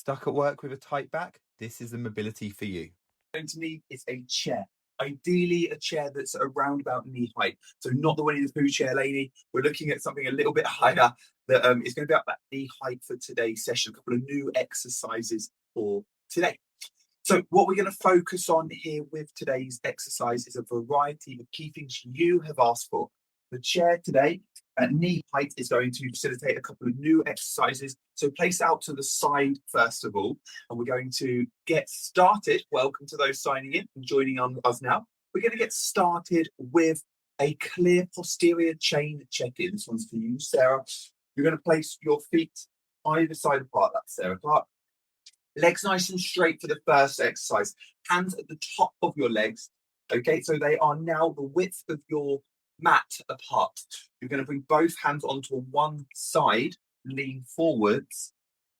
Stuck at work with a tight back? This is the mobility for you. Going to need is a chair. Ideally, a chair that's around about knee height. So not the Winnie the Pooh chair, Lainey. We're looking at something a little bit higher that is going to be about that knee height for today's session. A couple of new exercises for today. So what we're going to focus on here with today's exercise is a variety of key things you have asked for. The chair today at knee height is going to facilitate a couple of new exercises. So place out to the side first of all, and we're going to get started. Welcome to those signing in and joining on us now. We're going to get started with a clear posterior chain check-in. This one's for you, Sarah. You're going to place your feet either side apart. That's Sarah Clark. Legs nice and straight for the first exercise. Hands at the top of your legs. Okay, so they are now the width of your mat apart. You're going to bring both hands onto one side, lean forwards,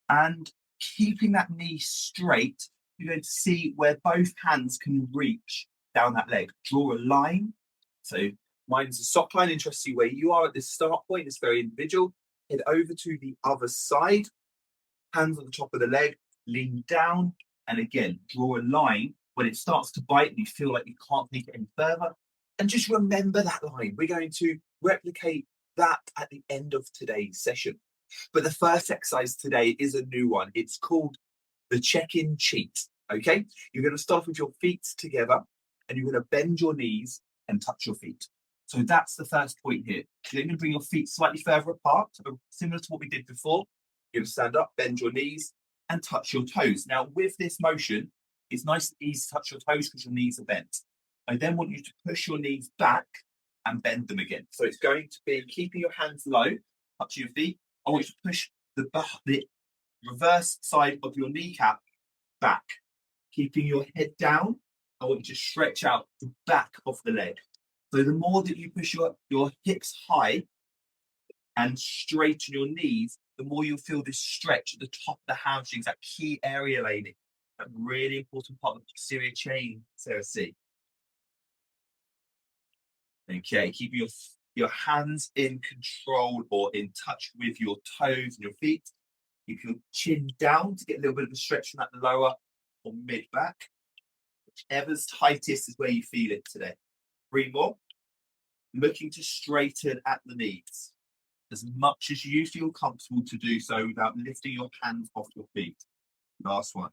and keeping that knee straight, you're going to see where both hands can reach down that leg. Draw a line. So mine's a sock line. Interesting where you are at this start point. It's very individual. Head over to the other side. Hands on the top of the leg. Lean down, and again, draw a line. When it starts to bite and you feel like you can't take it any further, and just remember that line. We're going to replicate that at the end of today's session. But the first exercise today is a new one. It's called the check-in cheat. Okay, you're going to start with your feet together, and you're going to bend your knees and touch your feet. So that's the first point here. You're going to bring your feet slightly further apart, similar to what we did before. You're going to stand up, bend your knees, and touch your toes. Now, with this motion, it's nice and easy to touch your toes because your knees are bent. I then want you to push your knees back and bend them again. So it's going to be keeping your hands low, touching your feet. I want you to push the reverse side of your kneecap back. Keeping your head down, I want you to stretch out the back of the leg. So the more that you push your hips high and straighten your knees, the more you'll feel this stretch at the top of the hamstrings, that key area, Lainey. That really important part of the posterior chain, Sarah C. Okay, keep your hands in control or in touch with your toes and your feet. Keep your chin down to get a little bit of a stretch from that lower or mid back. Whichever's tightest is where you feel it today. 3 more. Looking to straighten at the knees as much as you feel comfortable to do so without lifting your hands off your feet. Last one.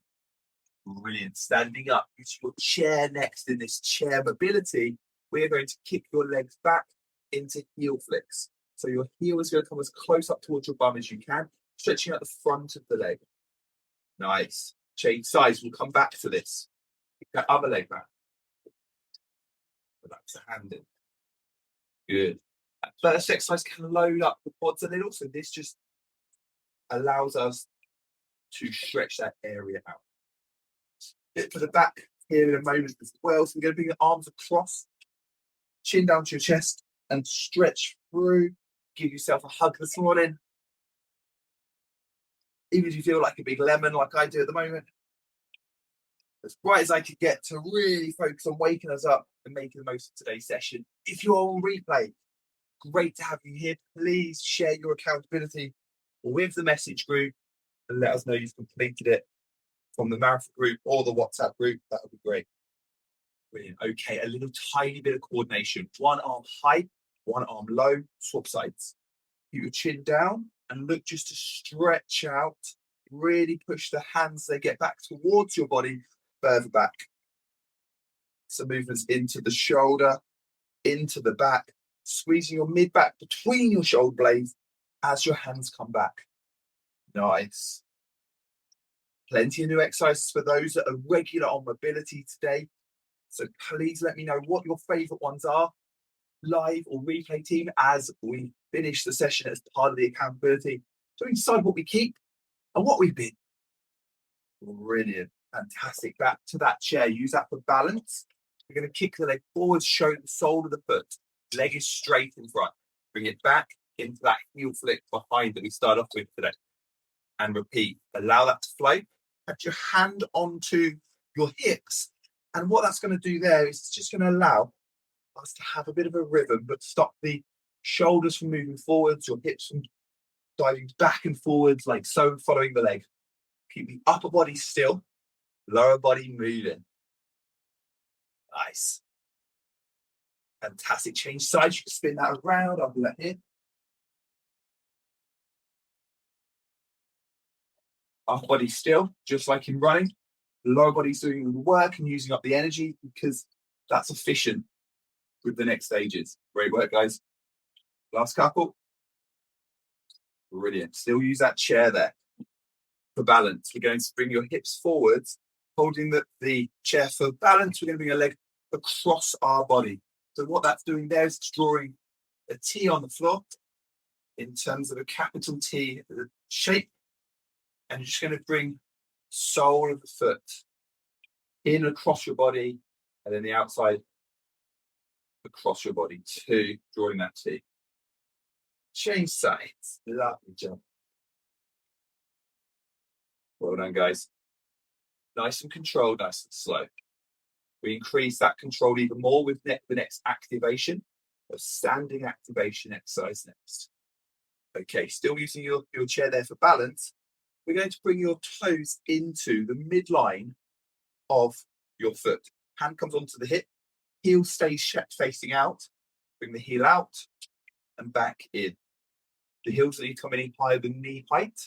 Brilliant. Standing up. Use your chair next in this chair mobility. We're going to kick your legs back into heel flicks. So your heel is going to come as close up towards your bum as you can, stretching out the front of the leg. Nice. Change size. We'll come back to this. Kick that other leg back. Relax the hand in. Good. That first exercise can load up the quads a little, so this just allows us to stretch that area out. Bit for the back here in a moment as well. So we're going to bring your arms across, chin down to your chest, and stretch through. Give yourself a hug this morning. Even if you feel like a big lemon, like I do at the moment. As bright as I could get to really focus on waking us up and making the most of today's session. If you're on replay, great to have you here. Please share your accountability with the message group and let us know you've completed it from the marathon group or the WhatsApp group. That would be great. Brilliant. Okay, a little tiny bit of coordination. One arm high, one arm low, swap sides. Keep your chin down and look just to stretch out. Really push the hands, they get back towards your body, further back. Some movements into the shoulder, into the back, squeezing your mid back between your shoulder blades as your hands come back. Nice. Plenty of new exercises for those that are regular on mobility today. So please let me know what your favorite ones are, live or replay team, as we finish the session as part of the accountability. So we decide what we keep and what we bin. Brilliant. Fantastic. Back to that chair. Use that for balance. We're going to kick the leg forward, show the sole of the foot. Leg is straight in front. Bring it back into that heel flick behind that we start off with today. And repeat. Allow that to flow. Put your hand onto your hips. And what that's going to do there is it's just going to allow us to have a bit of a rhythm, but stop the shoulders from moving forwards, your hips from diving back and forwards, like so, following the leg. Keep the upper body still, lower body moving. Nice. Fantastic. Change sides. You can spin that around. I'll do that here. Upper body still, just like in running. Lower body's doing the work and using up the energy because that's efficient with the next stages. Great work, guys. Last couple. Brilliant. Still use that chair there for balance. We're going to bring your hips forwards, holding the chair for balance. We're going to bring a leg across our body. So what that's doing there is drawing a T on the floor in terms of a capital T shape. And you're just going to bring sole of the foot in across your body and then the outside across your body too, drawing that T. Change sides. Lovely job. Well done, guys. Nice and controlled, nice and slow. We increase that control even more with the next activation, a standing activation exercise next. Okay, still using your chair there for balance. We're going to bring your toes into the midline of your foot. Hand comes onto the hip, heel stays facing out. Bring the heel out and back in. The heels need to come any higher than knee height.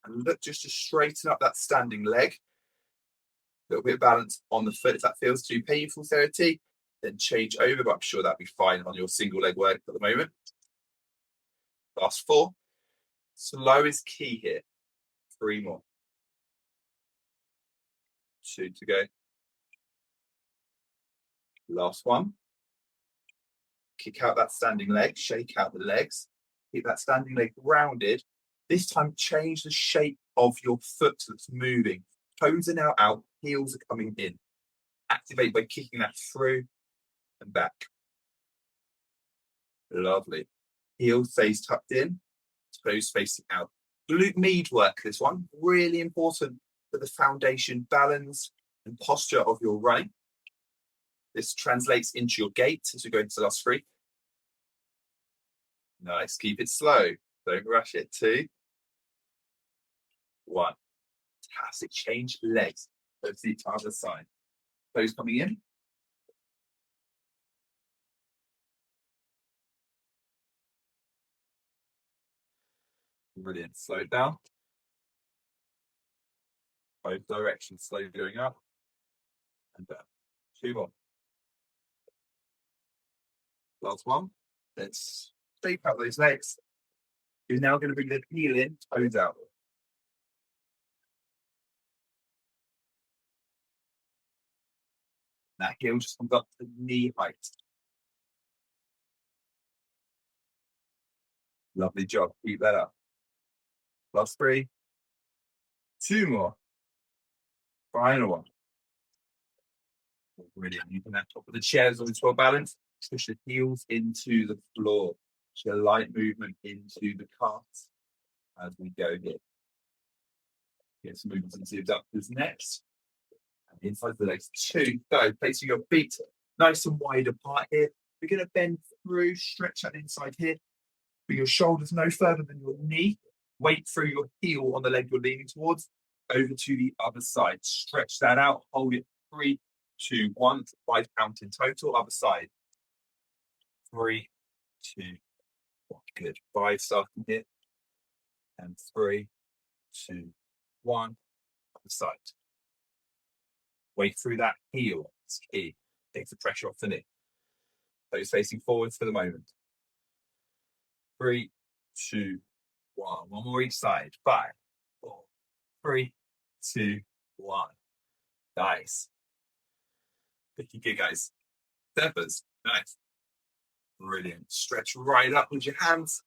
And look just to straighten up that standing leg. A little bit of balance on the foot. If that feels too painful, Sarah T, then change over, but I'm sure that'll be fine on your single leg work at the moment. Last 4. Slow is key here. 3 more. 2 to go. Last 1. Kick out that standing leg, shake out the legs. Keep that standing leg grounded. This time, change the shape of your foot that's moving. Toes are now out, heels are coming in. Activate by kicking that through and back. Lovely. Heel stays tucked in, toes facing out. Glute med work, this one. Really important for the foundation balance and posture of your running. This translates into your gait as we go into the last 3. Nice. Keep it slow. Don't rush it. 2, 1. Fantastic. Change legs. Go to the other side. Toes coming in. Brilliant. Slow it down. Both directions slowly going up and down. 2 more. Last 1. Let's shape out those legs. You're now going to bring the heel in, toes out. That heel just comes up to knee height. Lovely job. Keep that up. Last 3. 2 more. Final 1. Brilliant. Using that top of the chairs on its well balance. Push the heels into the floor. Show light movement into the calves as we go here. Get some movements into the abductors next. And inside the legs. 2. So placing your feet nice and wide apart here. We're going to bend through, stretch that inside here. Bring your shoulders no further than your knee. Weight through your heel on the leg you're leaning towards. Over to the other side. Stretch that out. Hold it. 3, 2, 1. 5 count in total. Other side. 3, 2, 1. Good. 5 starting here. And 3, 2, 1. Other side. Weight through that heel. It's key. Takes the pressure off the knee. Toes facing forwards for the moment. 3, 2, 1. 1 more each side. 5, 4, 3, 2, 1. Nice. Looking good, guys. Steppers. Nice. Brilliant. Stretch right up with your hands.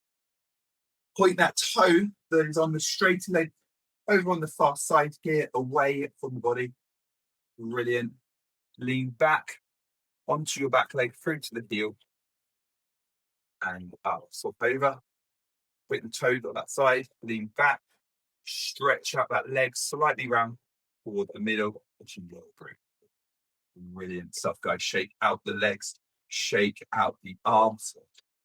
Point that toe that is on the straight leg over on the far side here, away from the body. Brilliant. Lean back onto your back leg through to the heel. And up. Swap over. Put the toe on that side. Lean back. Stretch out that leg slightly round toward the middle. As you roll through. Brilliant stuff, guys. Shake out the legs. Shake out the arms.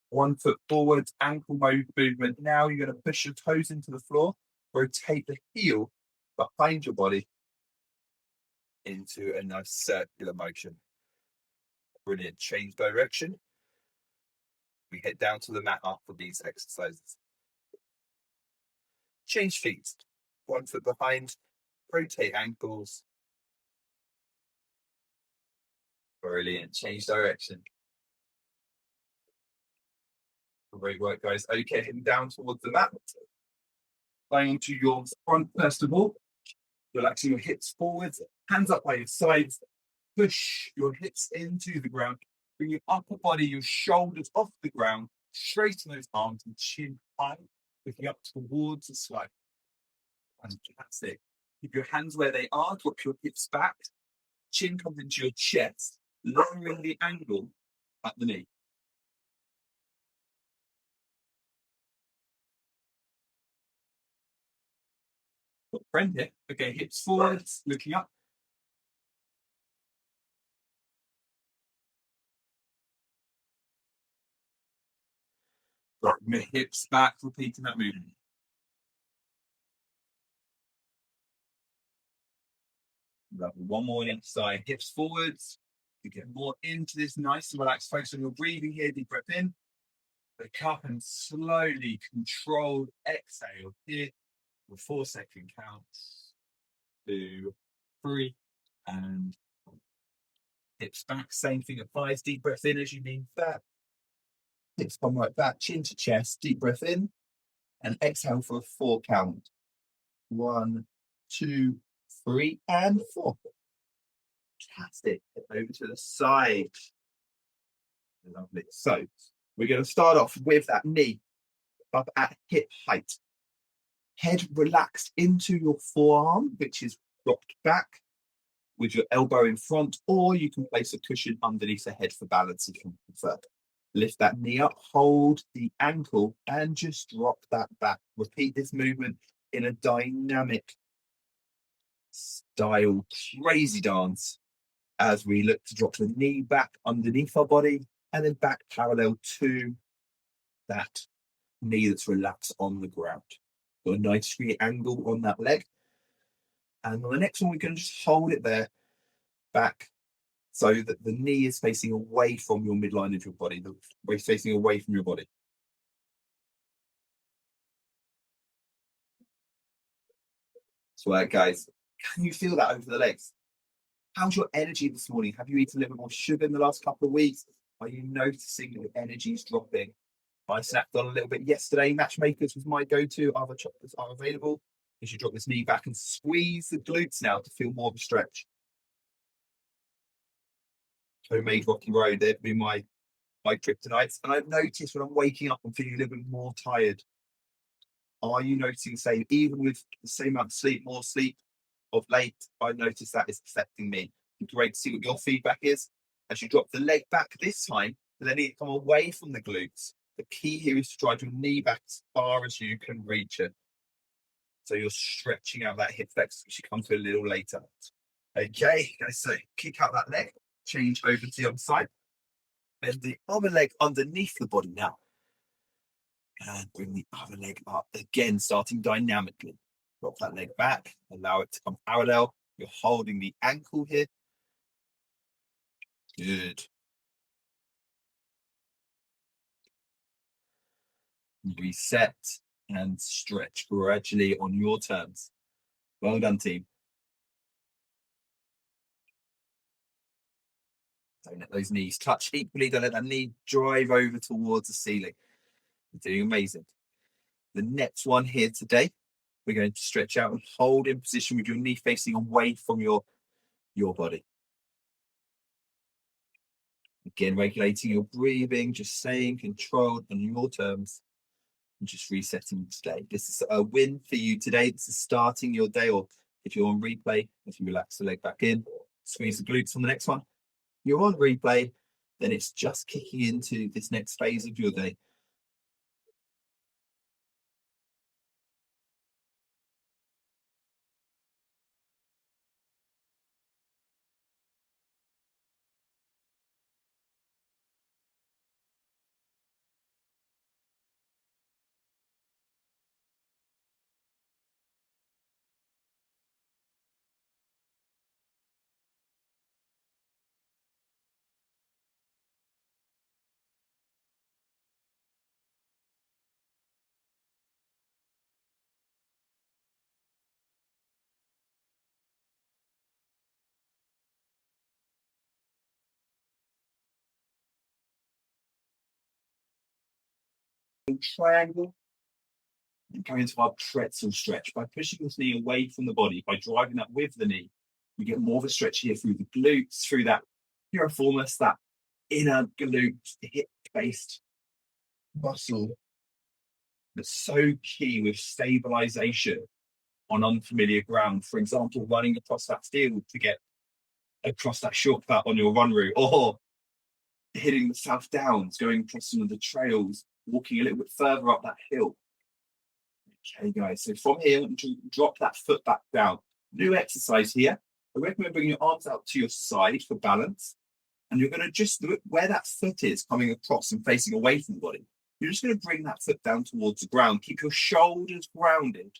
1 foot forward, ankle movement. Now you're going to push your toes into the floor. Rotate the heel behind your body into a nice circular motion. Brilliant. Change direction. We head down to the mat after these exercises. Change feet. 1 foot behind. Rotate ankles. Brilliant. Change direction. Great work, guys. Okay, heading down towards the mat. Lying onto your front first of all. Relaxing your hips forwards, hands up by your sides. Push your hips into the ground. Bring your upper body, your shoulders off the ground. Straighten those arms and chin high, looking up towards the sky. Fantastic. Keep your hands where they are. Drop your hips back. Chin comes into your chest, lowering the angle at the knee. Got a friend here. Okay, hips forwards, looking up. Got your hips back, repeating that movement. Lovely. One more on each side. Hips forwards. You get more into this nice and relaxed. Focus on your breathing here. Deep breath in. Look up and slowly controlled exhale here with 4-second counts. 2, 3, and hips back. Same thing applies. Deep breath in as you lean back. Hips come right back, chin to chest. Deep breath in and exhale for a 4 count. 1, 2, 3, and 4. Fantastic. Over to the side. Lovely. So we're going to start off with that knee up at hip height. Head relaxed into your forearm, which is dropped back with your elbow in front, or you can place a cushion underneath the head for balance if you prefer. Lift that knee up, hold the ankle, and just drop that back. Repeat this movement in a dynamic style, crazy dance as we look to drop the knee back underneath our body and then back parallel to that knee that's relaxed on the ground. Got a 90-degree angle on that leg. And on the next one, we're going to just hold it there back so that the knee is facing away from your midline of your body, the waist facing away from your body. So, guys, can you feel that over the legs? How's your energy this morning? Have you eaten a little bit more sugar in the last couple of weeks? Are you noticing your energy is dropping? I snapped on a little bit yesterday. Matchmakers was my go-to. Other chocolates are available. You should drop this knee back and squeeze the glutes now to feel more of a stretch. Homemade Rocky Road, there'd be my kryptonites. And I've noticed when I'm waking up, I'm feeling a little bit more tired. Are you noticing the same? Even with the same amount of sleep, more sleep of late, I noticed that is affecting me. Great to see what your feedback is. As you drop the leg back this time, let it come away from the glutes. The key here is to drive your knee back as far as you can reach it. So you're stretching out that hip flexor, which you come to a little later. Okay, so kick out that leg, change over to the other side. Bend the other leg underneath the body now. And bring the other leg up again, starting dynamically. Drop that leg back, allow it to come parallel. You're holding the ankle here. Good. Reset and stretch gradually on your terms. Well done, team. Don't let those knees touch equally. Don't let that knee drive over towards the ceiling. You're doing amazing. The next one here today, we're going to stretch out and hold in position with your knee facing away from your body. Again, regulating your breathing, just staying controlled on your terms, and just resetting today. This is a win for you today. This is starting your day, or if you're on replay, if you relax the leg back in, squeeze the glutes on the next one. You're on replay, then it's just kicking into this next phase of your day. triangle, and go into our pretzel stretch. By pushing this knee away from the body, by driving that with the knee, we get more of a stretch here through the glutes, through that piriformis, that inner glute, hip-based muscle that's so key with stabilization on unfamiliar ground. For example, running across that field to get across that shortcut on your run route, or hitting the South Downs, going across some of the trails, walking a little bit further up that hill. Okay, guys, so from here, drop that foot back down. New exercise here. I recommend bringing your arms out to your side for balance. And you're going to just look where that foot is coming across and facing away from the body. You're just going to bring that foot down towards the ground. Keep your shoulders grounded.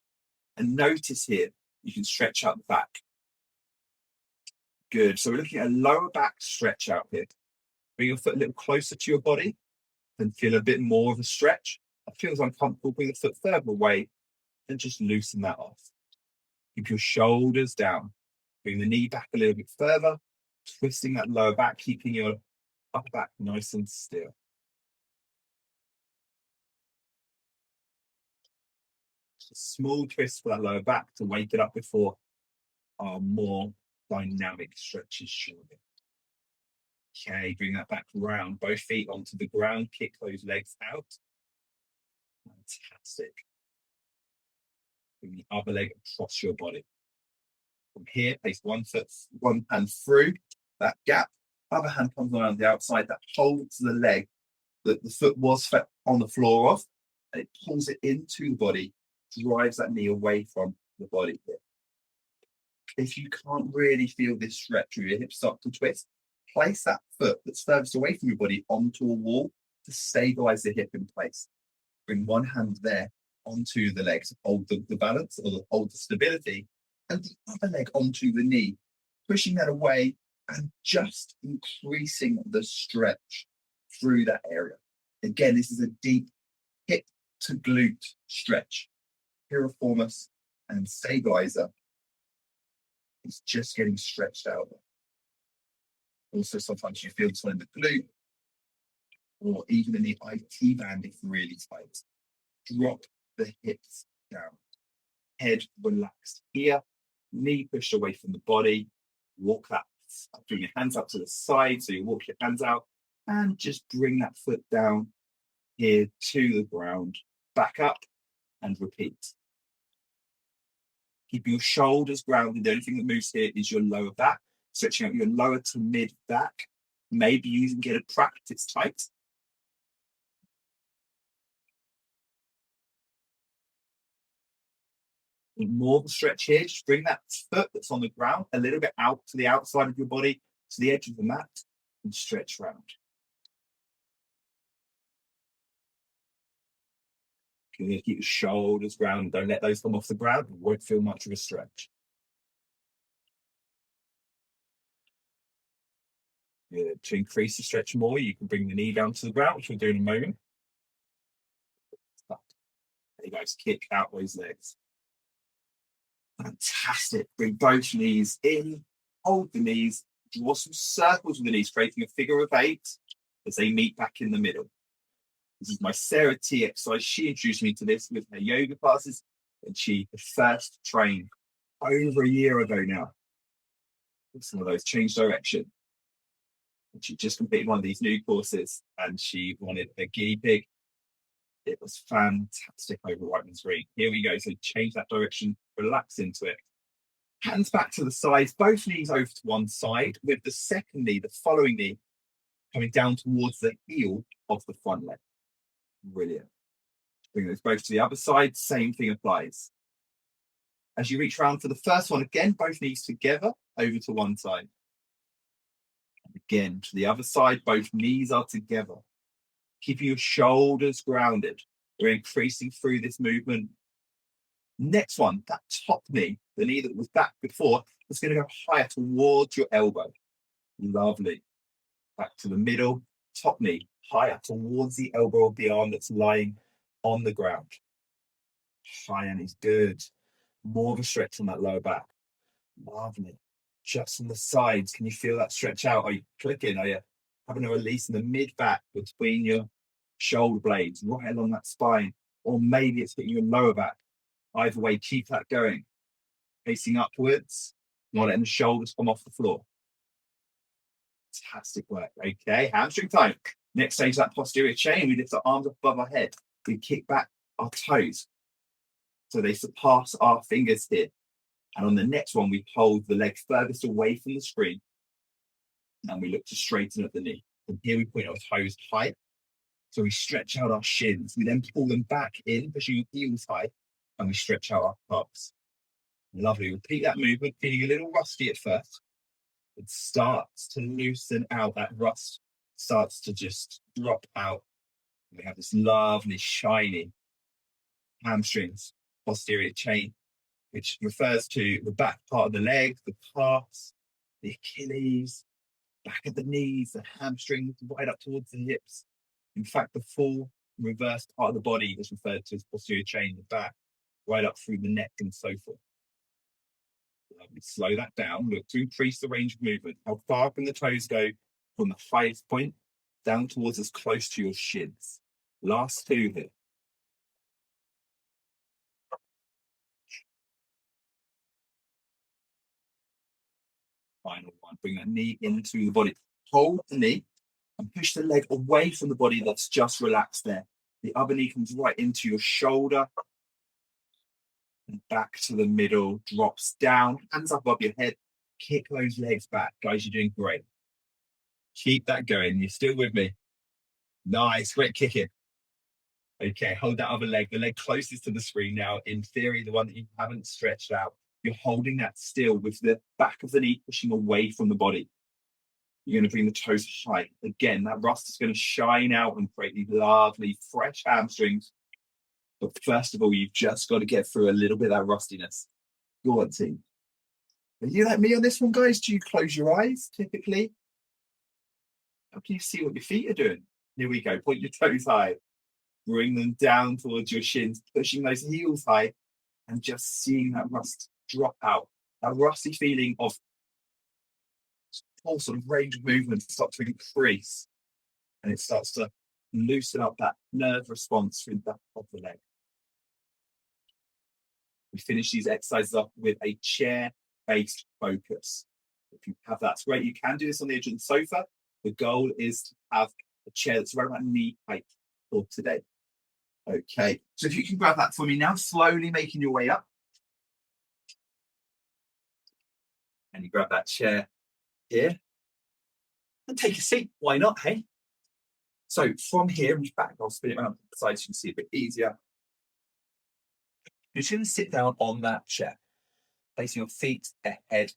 And notice here, you can stretch out the back. Good. So we're looking at a lower back stretch out here. Bring your foot a little closer to your body and feel a bit more of a stretch. That feels uncomfortable. Bring the foot further away and just loosen that off. Keep your shoulders down. Bring the knee back a little bit further, twisting that lower back, keeping your upper back nice and still. Just a small twist for that lower back to wake it up before our more dynamic stretches shortly. Okay, bring that back round, both feet onto the ground, kick those legs out. Fantastic. Bring the other leg across your body. From here, place one hand through that gap, other hand comes around the outside, that holds the leg that the foot was on the floor of, and it pulls it into the body, drives that knee away from the body here. If you can't really feel this stretch or your hips start to twist, place that foot that's furthest away from your body onto a wall to stabilize the hip in place. Bring one hand there onto the legs, hold the balance or hold the stability, and the other leg onto the knee, pushing that away and just increasing the stretch through that area. Again, this is a deep hip to glute stretch. Piriformis and stabilizer is just getting stretched out. Also, sometimes you feel this one in the glute or even in the IT band if really tight. Drop the hips down. Head relaxed here. Knee pushed away from the body. Walk that, bring your hands up to the side. So you walk your hands out and just bring that foot down here to the ground. Back up and repeat. Keep your shoulders grounded. The only thing that moves here is your lower back. Stretching out your lower to mid back. Maybe you can get a practice tight. More of a stretch here. Just bring that foot that's on the ground a little bit out to the outside of your body, to the edge of the mat, and stretch round. Good. Keep your shoulders grounded. Don't let those come off the ground. You won't feel much of a stretch. Good. To increase the stretch more, you can bring the knee down to the ground, which we'll do in a moment. There you go. Kick out those legs. Fantastic. Bring both knees in, hold the knees, draw some circles with the knees, creating a figure of 8 as they meet back in the middle. This is my Sarah T exercise. She introduced me to this with her yoga classes, and she first trained over a year ago now. Some of those changed direction. And she just completed one of these new courses, and she wanted a guinea pig. It was fantastic over Whiteman's Green. Here we go. So change that direction, relax into it. Hands back to the sides, both knees over to one side, with the second knee, the following knee, coming down towards the heel of the front leg. Brilliant. Bring those both to the other side, same thing applies. As you reach around for the first one, again, both knees together, over to one side. And again, to the other side, both knees are together. Keeping your shoulders grounded. We're increasing through this movement. Next one, that top knee, the knee that was back before, is going to go higher towards your elbow. Lovely. Back to the middle, top knee, higher towards the elbow of the arm that's lying on the ground. Cheyenne is good. More of a stretch on that lower back. Lovely. Just on the sides, can you feel that stretch out? Are you clicking? Are you having a release in the mid back between your shoulder blades right along that spine, or maybe it's hitting your lower back. Either way, keep that going. Facing upwards, not letting the shoulders come off the floor. Fantastic work. Okay, hamstring time. Next stage, that posterior chain. We lift our arms above our head. We kick back our toes so they surpass our fingers here. And on the next one, we hold the leg furthest away from the screen and we look to straighten at the knee. And here we point our toes high. So we stretch out our shins. We then pull them back in, pushing your heels high, and we stretch out our calves. Lovely. Repeat that movement, feeling a little rusty at first. It starts to loosen out. That rust starts to just drop out. We have this lovely, shiny hamstrings, posterior chain, which refers to the back part of the legs, the calves, the Achilles, back of the knees, the hamstrings, right up towards the hips. In fact, the full reverse part of the body is referred to as posterior chain, the back, right up through the neck and so forth. Slow that down. Look to increase the range of movement. How far can the toes go from the highest point down towards as close to your shins? Last two here. Final one. Bring that knee into the body. Hold the knee and push the leg away from the body that's just relaxed there. The other knee comes right into your shoulder and back to the middle, drops down, hands up above your head. Kick those legs back. Guys, you're doing great. Keep that going. You're still with me. Nice. Great kicking. Okay, hold that other leg, the leg closest to the screen now. In theory, the one that you haven't stretched out. You're holding that still with the back of the knee pushing away from the body. You're going to bring the toes high. Again, that rust is going to shine out and create these lovely, fresh hamstrings. But first of all, you've just got to get through a little bit of that rustiness. Go on, team. Are you like me on this one, guys? Do you close your eyes typically? How can you see what your feet are doing? Here we go. Point your toes high. Bring them down towards your shins, pushing those heels high, and just seeing that rust drop out. That rusty feeling of full sort of range of movement starts to increase, and it starts to loosen up that nerve response through the back of the leg. We finish these exercises up with a chair-based focus. If you have that, it's great. You can do this on the edge of the sofa. The goal is to have a chair that's right about knee height for today. Okay, so if you can grab that for me now, slowly making your way up. And you grab that chair here. And take a seat, why not, hey? So from here, in fact, I'll spin it around to the side so you can see a bit easier. You're just going to sit down on that chair, placing your feet ahead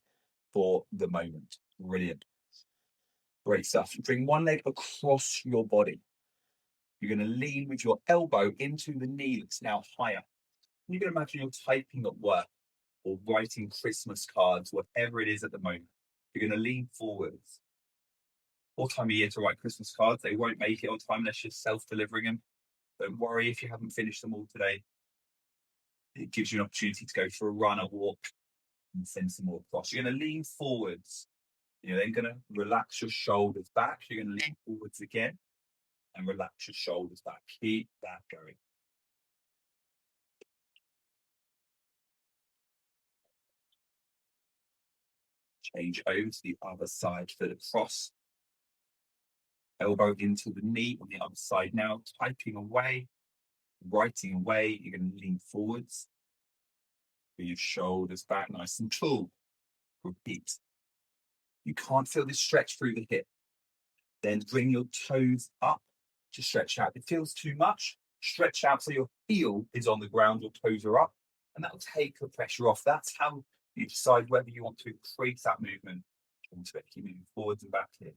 for the moment. Brilliant. Great stuff. Bring one leg across your body. You're going to lean with your elbow into the knee that's now higher. You can imagine you're typing at work or writing Christmas cards, whatever it is at the moment. You're going to lean forwards. What time of year to write Christmas cards? They won't make it on time unless you're self-delivering them. Don't worry if you haven't finished them all today. It gives you an opportunity to go for a run, a walk, and send some more across. You're going to lean forwards. You're then going to relax your shoulders back. You're going to lean forwards again and relax your shoulders back. Keep that going. Change over to the other side for the cross. Elbow into the knee on the other side now, typing away, writing away. You're going to lean forwards. Bring your shoulders back nice and tall. Repeat. You can't feel this stretch through the hip. Then bring your toes up to stretch out. If it feels too much, stretch out so your heel is on the ground, your toes are up, and that will take the pressure off. That's how you decide whether you want to increase that movement into it. Keep moving forwards and back here.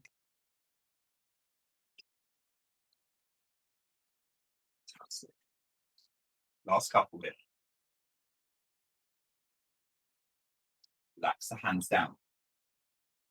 Fantastic. Last couple here. Relax the hands down.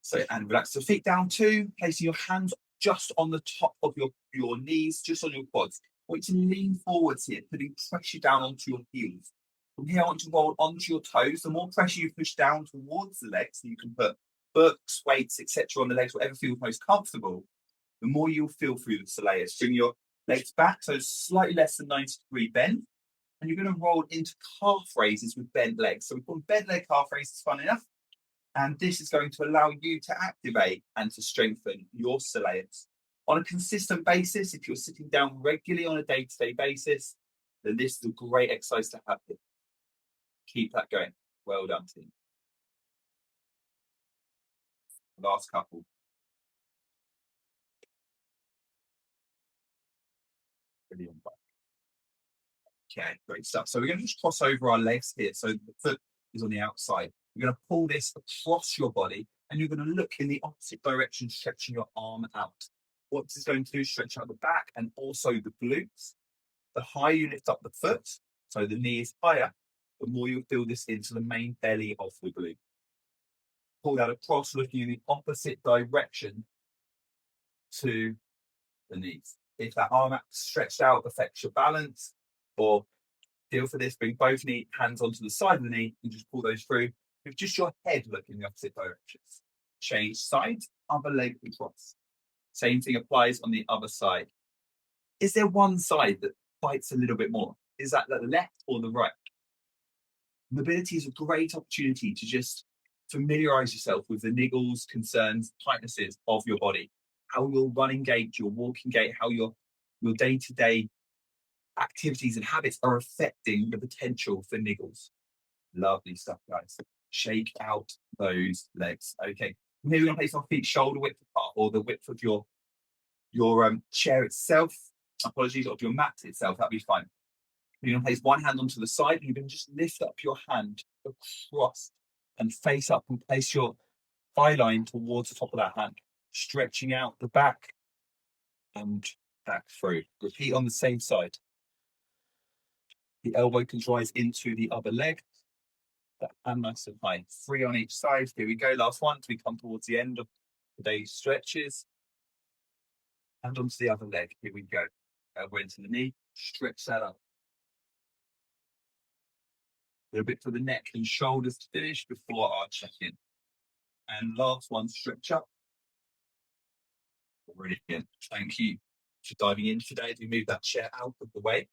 So, and relax the feet down too, placing your hands just on the top of your knees, just on your quads. I want you to lean forwards here, putting pressure down onto your heels. From here, I want you to roll onto your toes. The more pressure you push down towards the legs, you can put books, weights, etc. on the legs, whatever feels most comfortable, the more you'll feel through the soleus. Bring your Legs back, so slightly less than 90-degree bend. And you're going to roll into calf raises with bent legs. So we call them bent leg calf raises, fun enough. And this is going to allow you to activate and to strengthen your soleus. On a consistent basis, if you're sitting down regularly on a day-to-day basis, then this is a great exercise to have here. Keep that going. Well done, team. Last couple. Brilliant. Okay, great stuff. So we're going to just cross over our legs here. So the foot is on the outside. You're going to pull this across your body and you're going to look in the opposite direction, stretching your arm out. What this is going to do is stretch out the back and also the glutes. The higher you lift up the foot, so the knee is higher, the more you'll feel this into the main belly of the glute. Pull that across, looking in the opposite direction to the knees. If that arm stretched out affects your balance, or feel for this, bring both hands onto the side of the knee and just pull those through with just your head looking in the opposite directions. Change sides, other leg across. Same thing applies on the other side. Is there one side that bites a little bit more? Is that the left or the right? Mobility is a great opportunity to just familiarize yourself with the niggles, concerns, tightnesses of your body, how your running gait, your walking gait, how your day-to-day activities and habits are affecting the potential for niggles. Lovely stuff, guys. Shake out those legs. Okay, here we're going to place our feet shoulder width apart, or the width of your chair itself. Apologies, of your mat itself. That'll be fine. You're going to place one hand onto the side, and you're going to just lift up your hand across and face up and place your thigh line towards the top of that hand, stretching out the back and back through. Repeat on the same side. The elbow can rise into the other leg. That hand nice and high. 3 on each side. Here we go. Last one as we come towards the end of today's stretches. And onto the other leg. Here we go. Elbow into the knee. Stretch that up. A little bit for the neck and shoulders to finish before our check-in. And last one, stretch up. Brilliant. Thank you for diving in today as we move that chair out of the way.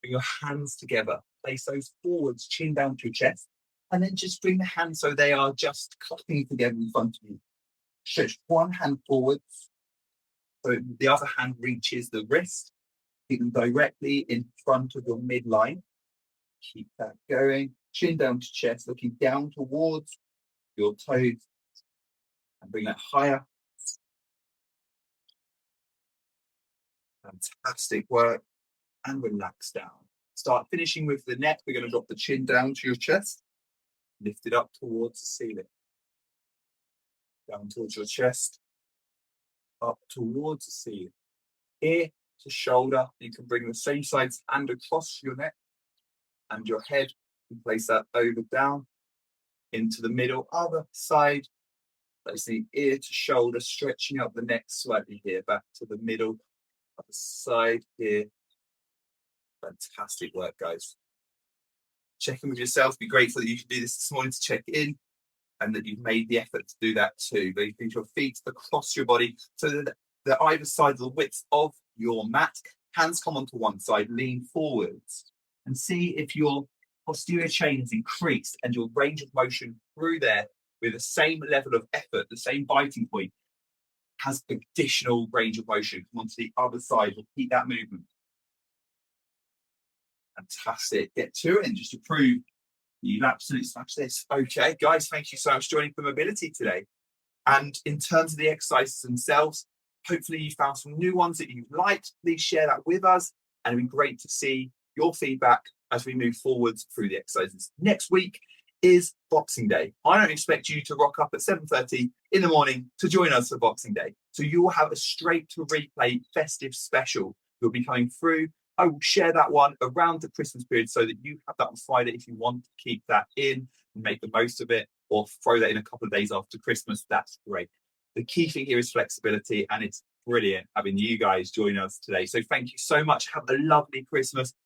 Bring your hands together. Place those forwards, chin down to your chest. And then just bring the hands so they are just clapping together in front of you. Stretch one hand forwards. So the other hand reaches the wrist. Keep them directly in front of your midline. Keep that going. Chin down to chest, looking down towards your toes. And bring that higher. Fantastic work. And relax down. Start finishing with the neck. We're going to drop the chin down to your chest. Lift it up towards the ceiling. Down towards your chest. Up towards the ceiling. Ear to shoulder. You can bring the same side's hand across your neck and your head. You place that over down into the middle. Other side. Place the ear to shoulder, stretching up the neck slightly here. Back to the middle. Other side here. Fantastic work, guys. Check in with yourself. Be grateful that you can do this morning to check in and that you've made the effort to do that too. But you bring your feet across your body so that they're either side of the width of your mat. Hands come onto one side, lean forwards and see if your posterior chain has increased and your range of motion through there with the same level of effort, the same biting point, has additional range of motion. Come onto the other side, repeat that movement. Fantastic. Get to it and just to prove you've absolutely smashed this. Okay, guys, thank you so much for joining for mobility today. And in terms of the exercises themselves, hopefully you found some new ones that you've liked. Please share that with us. And it'd be great to see your feedback as we move forwards through the exercises. Next week is Boxing Day. I don't expect you to rock up at 7:30 in the morning to join us for Boxing Day. So you will have a straight to replay festive special. You'll be coming through. I will share that one around the Christmas period so that you have that on Friday if you want to keep that in and make the most of it, or throw that in a couple of days after Christmas. That's great. The key thing here is flexibility, and it's brilliant having you guys join us today. So thank you so much. Have a lovely Christmas.